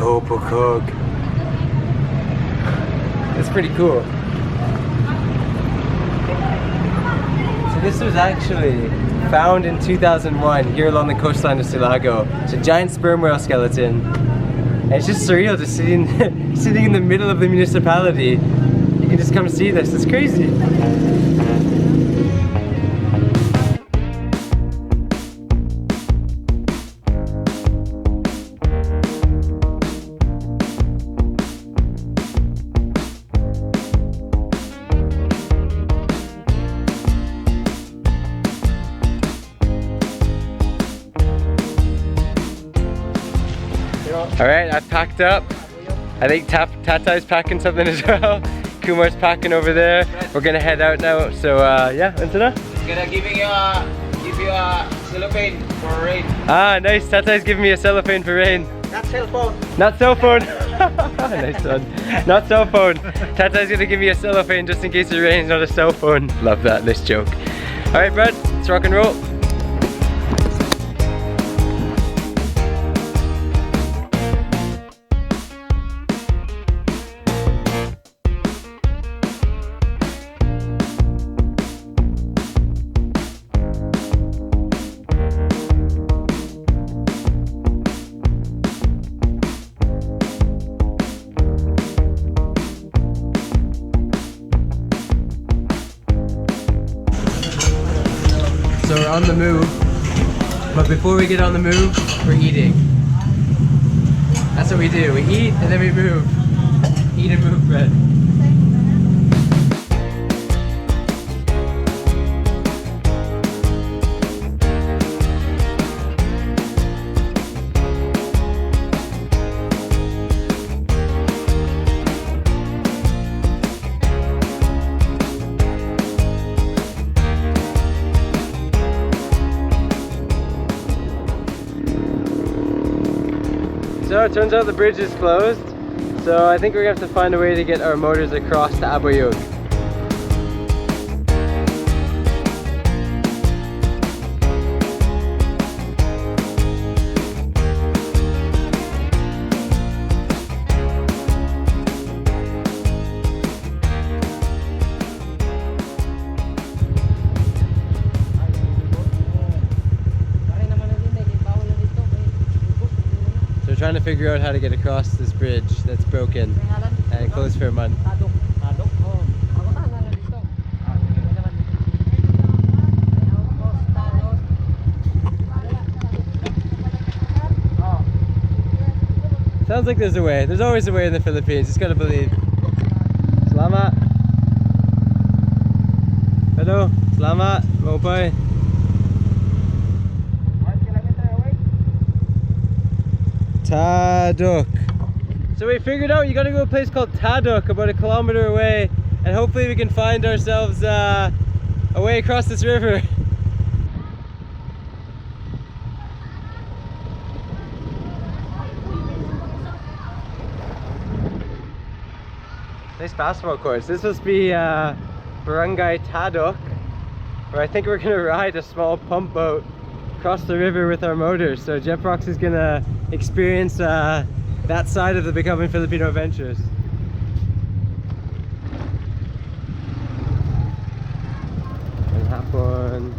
Abuyog. It's pretty cool. So this was actually found in 2001 here along the coastline of Silago. It's a giant sperm whale skeleton. And it's just surreal just sitting in the middle of the municipality. You can just come see this. It's crazy. Alright, I've packed up. I think Tatai's packing something as well. Kumar's packing over there. We're gonna head out now. So yeah, Antona? Gonna give you a cellophane for rain. Ah, nice. Tatai's giving me a cellophane for rain. Not cell phone. Not cell phone. Nice one. Not cell phone. Tatai's gonna give me a cellophane just in case it rains, not a cell phone. Love that. Nice joke. Alright, Brad, let's rock and roll. So we're on the move, but before we get on the move, we're eating. That's what we do. We eat and then we move. Eat and move, Fred. So it turns out the bridge is closed, so I think we're going to have to find a way to get our motors across to Abuyog. We're trying to figure out how to get across this bridge that's broken and closed for a month. Sounds like there's a way. There's always a way in the Philippines. Just gotta believe. Salamat. Hello. Salamat. Mopay. Taduk. So we figured out you gotta go to a place called Taduk, about 1 kilometer away, and hopefully we can find ourselves a way across this river. Nice basketball course. This must be Barangay Taduk, where I think we're gonna ride a small pump boat across the river with our motors. So Jeprox is gonna experience that side of the Becoming Filipino adventures. And hapon.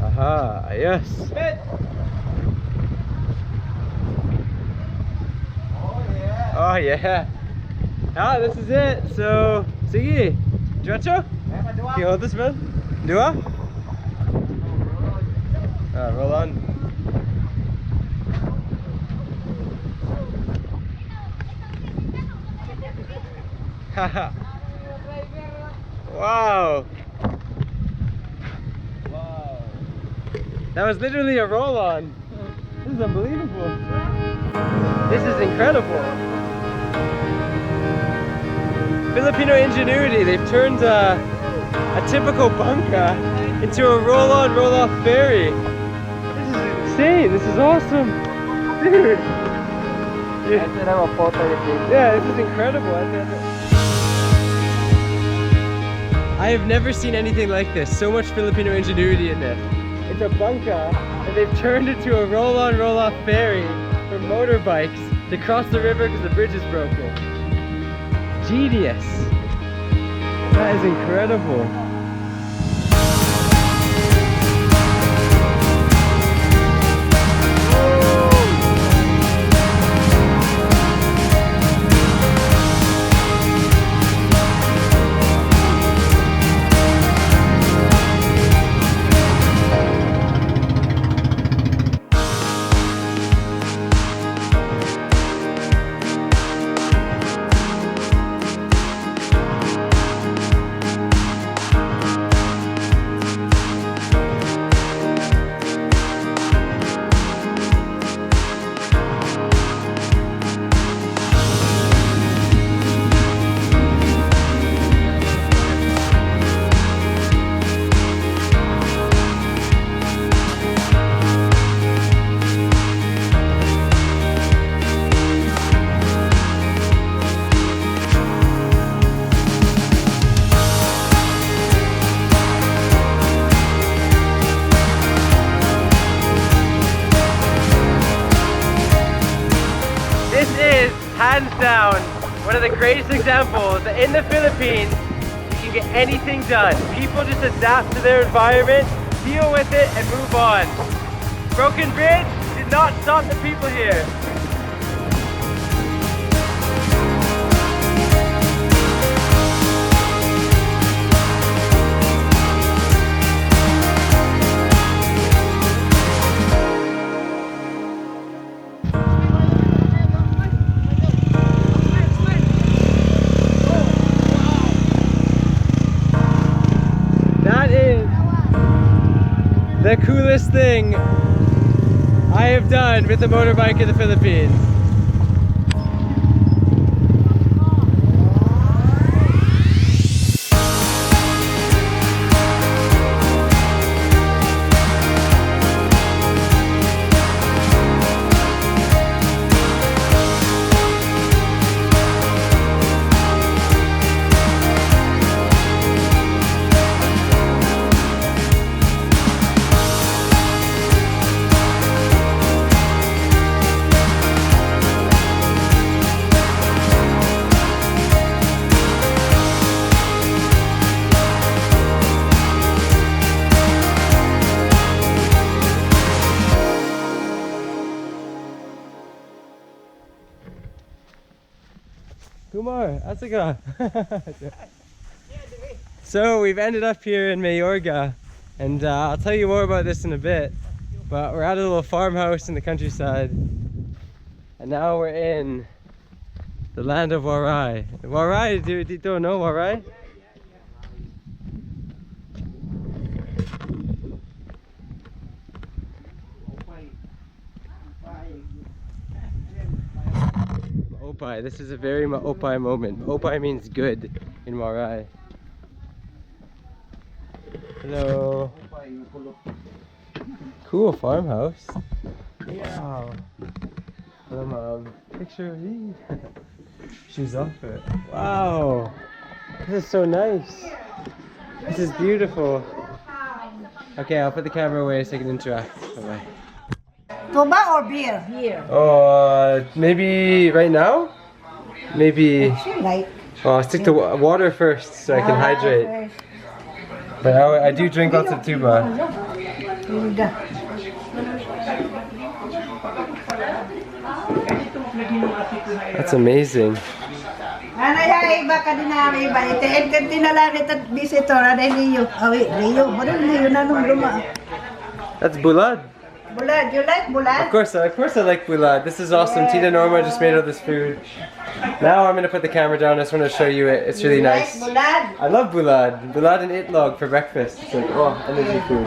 Aha, yes. Oh yeah. Ah, this is it. So, sige. Diretso? Can you hold this, man? Dua? Roll on. Haha. Wow. Wow. That was literally a roll on. This is unbelievable. This is incredible. Filipino ingenuity. They've turned a typical bunker into a roll-on, roll-off ferry. This is insane. This is awesome. Dude. Yeah, this is incredible. I have never seen anything like this. So much Filipino ingenuity in this. It's a bunka, and they've turned it to a roll-on, roll-off ferry for motorbikes to cross the river because the bridge is broken. Genius. That is incredible. Hands down, one of the greatest examples that in the Philippines, you can get anything done. People just adapt to their environment, deal with it, and move on. Broken bridge did not stop the people here. The coolest thing I have done with a motorbike in the Philippines. Kumar, asika. So we've ended up here in Mayorga, and I'll tell you more about this in a bit, but we're at a little farmhouse in the countryside, and now we're in the land of Waray. Waray, do you don't know Waray? Maopay. This is a very Maopay moment. Maopay means good in Waray. Hello. Cool farmhouse. Wow. Hello, Mom. Picture of me. Shoes off it. Wow. This is so nice. This is beautiful. Okay, I'll put the camera away so I can interact. Bye-bye. Tuba or beer? Beer. Oh, maybe right now? Maybe. Like. Oh, I'll stick to water first so I can hydrate. But I do drink lots of tuba. That's amazing. That's bulad. Bulad, you like bulad? Of course I like bulad. This is awesome. Tina Norma just made all this food. Now I'm gonna put the camera down. I just want to show you it. It's really nice. Bulad? I love bulad. Bulad and itlog for breakfast. It's like, oh, energy food.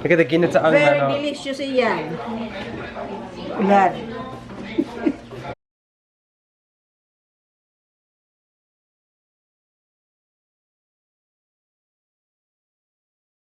Look at the ginataang Very manok. delicious yan. Bulad.